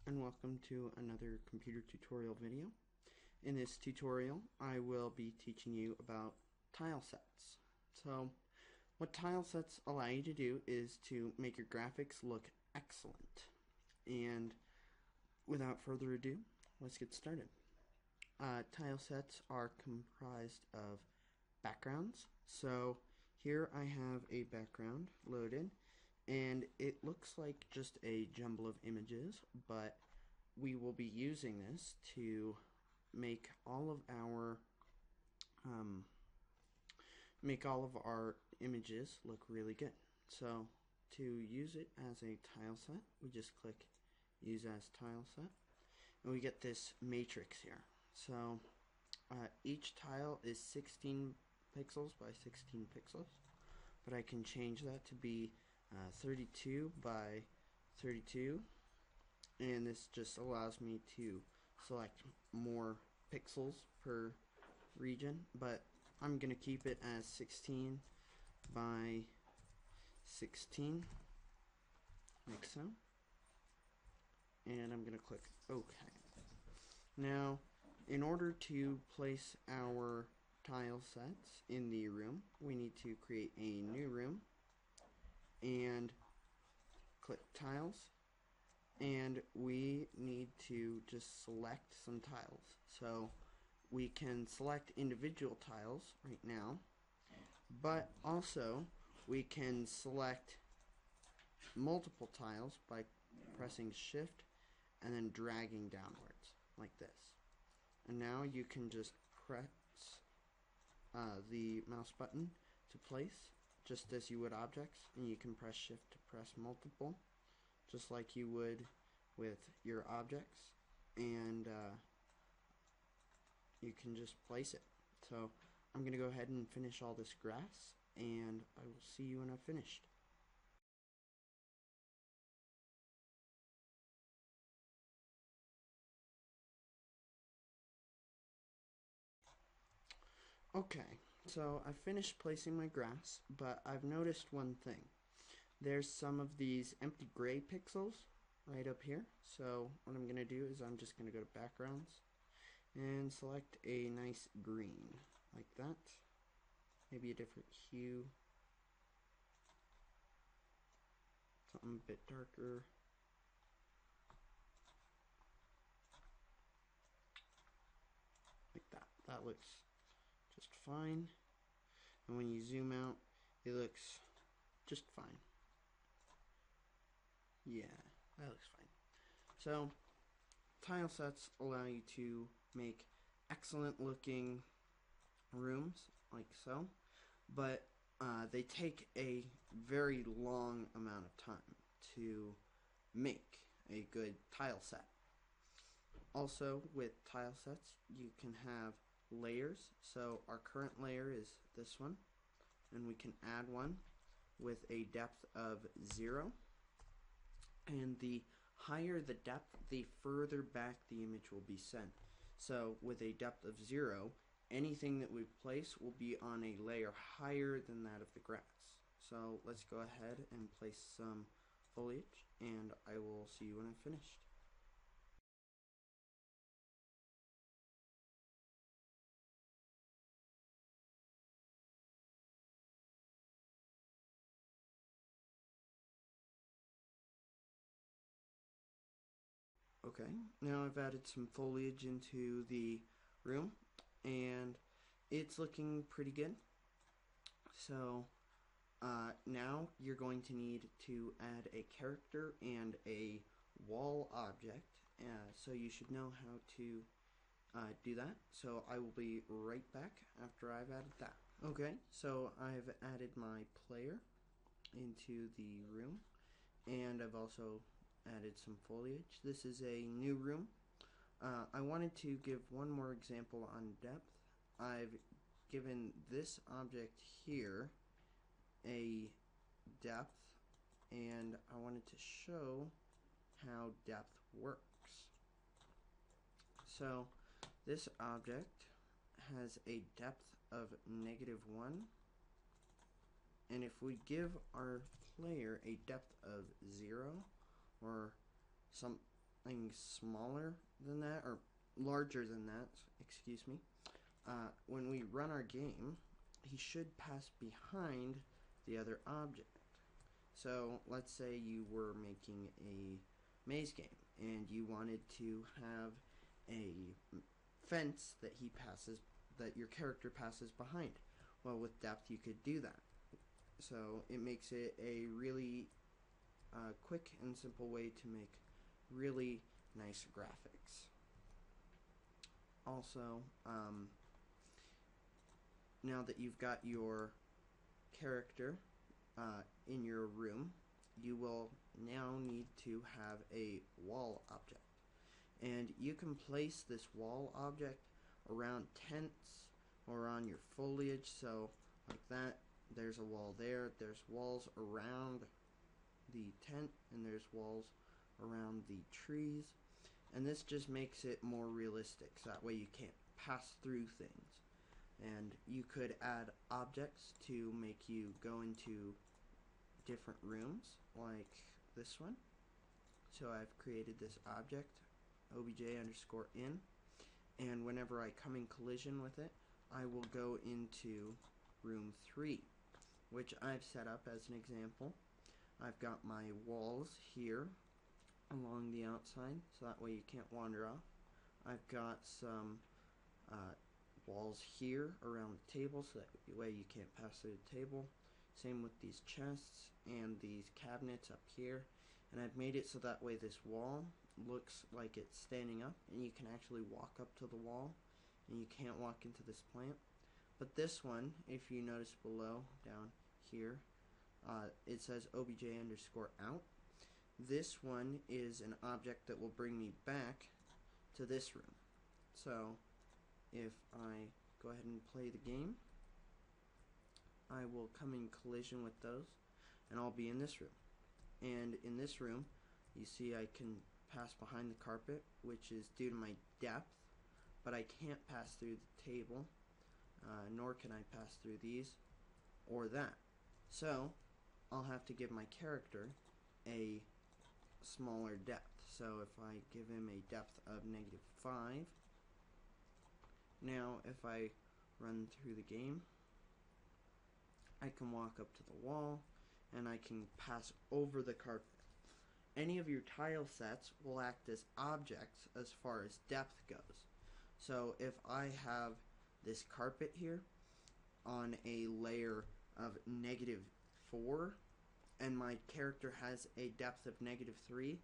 and welcome to another computer tutorial video. In this tutorial, I will be teaching you about tile sets. So, what tile sets allow you to do is to make your graphics look excellent. And without further ado, let's get started. Tile sets are comprised of backgrounds. So, here I have a background loaded, and it looks like just a jumble of images, but we will be using this to make all of our images look really good. So to use it as a tile set, we just click use as tile set, and we get this matrix here. So each tile is 16 pixels by 16 pixels, but I can change that to be 32 by 32, and this just allows me to select more pixels per region, but I'm going to keep it as 16 by 16, like so, and I'm going to click OK. Now, in order to place our tile sets in the room, we need to create a new room and click tiles, and we need to just select some tiles. So we can select individual tiles right now, but also we can select multiple tiles by pressing shift and then dragging downwards like this. And now you can just press the mouse button to place, just as you would objects, and you can press shift to press multiple, just like you would with your objects, and you can just place it. So I'm going to go ahead and finish all this grass, and I will see you when I've finished. Okay, so I finished placing my grass, but I've noticed one thing. There's some of these empty gray pixels right up here. So what I'm going to do is I'm just going to go to backgrounds and select a nice green like that. Maybe a different hue. Something a bit darker. Like that. That looks just fine. And when you zoom out, it looks just fine. Yeah, that looks fine. So tile sets allow you to make excellent looking rooms like so, but they take a very long amount of time to make a good tile set. Also, with tile sets, you can have layers. So our current layer is this one, and we can add one with a depth of 0, and the higher the depth, the further back the image will be sent. So with a depth of 0, anything that we place will be on a layer higher than that of the grass. So let's go ahead and place some foliage, and I will see you when I'm finished. Okay, now I've added some foliage into the room, and it's looking pretty good. So now you're going to need to add a character and a wall object, so you should know how to do that. So I will be right back after I've added that. Okay, so I've added my player into the room, and I've also added some foliage. This is a new room. I wanted to give one more example on depth. I've given this object here a depth, and I wanted to show how depth works. So this object has a depth of -1, and if we give our player a depth of 0 or some something smaller than that, or larger than that, excuse me, when we run our game, he should pass behind the other object. So let's say you were making a maze game and you wanted to have a fence that your character passes behind. Well, with depth you could do that. So it makes it a really quick and simple way to make really nice graphics. Also, now that you've got your character in your room, you will now need to have a wall object. And you can place this wall object around tents or on your foliage, so like that. There's a wall there, there's walls around the tent, and there's walls around the trees. And this just makes it more realistic, so that way you can't pass through things. And you could add objects to make you go into different rooms, like this one. So I've created this object, obj_in, and whenever I come in collision with it, I will go into room 3, which I've set up as an example. I've got my walls here along the outside, so that way you can't wander off. I've got some walls here around the table, so that way you can't pass through the table. Same with these chests and these cabinets up here. And I've made it so that way this wall looks like it's standing up, and you can actually walk up to the wall, and you can't walk into this plant. But this one, if you notice below, down here, it says obj_out. This one is an object that will bring me back to this room. So if I go ahead and play the game, I will come in collision with those, and I'll be in this room. And in this room, you see I can pass behind the carpet, which is due to my depth, but I can't pass through the table, nor can I pass through these or that. So I'll have to give my character a smaller depth. So if I give him a depth of -5, now if I run through the game, I can walk up to the wall, and I can pass over the carpet. Any of your tile sets will act as objects as far as depth goes. So if I have this carpet here on a layer of -4, and my character has a depth of -3,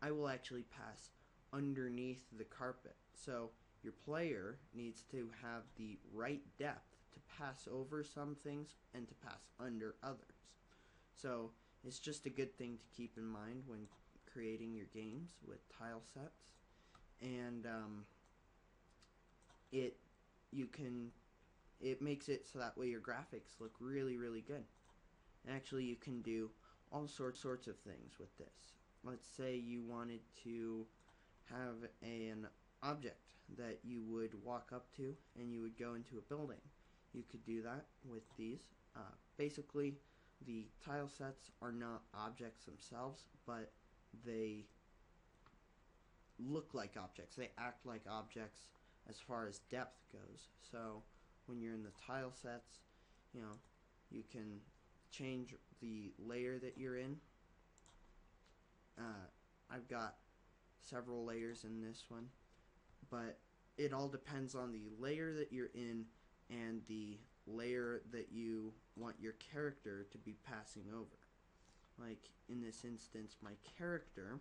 I will actually pass underneath the carpet. So your player needs to have the right depth to pass over some things and to pass under others. So it's just a good thing to keep in mind when creating your games with tile sets. And it makes it so that way your graphics look really, really good. And actually you can do all sorts of things with this. Let's say you wanted to have an object that you would walk up to and you would go into a building. You could do that with these. Basically, the tile sets are not objects themselves, but they look like objects. They act like objects as far as depth goes. So when you're in the tile sets, you can change the layer that you're in. I've got several layers in this one, but it all depends on the layer that you're in and the layer that you want your character to be passing over. Like in this instance, my character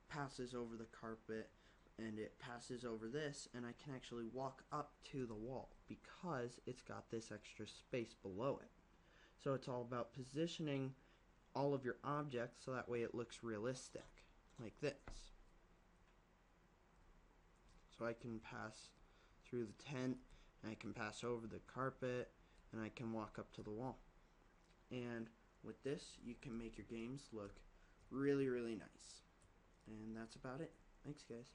passes over the carpet and it passes over this, and I can actually walk up to the wall because it's got this extra space below it. So it's all about positioning all of your objects so that way it looks realistic, like this. So I can pass through the tent, and I can pass over the carpet, and I can walk up to the wall. And with this, you can make your games look really, really nice. And that's about it. Thanks, guys.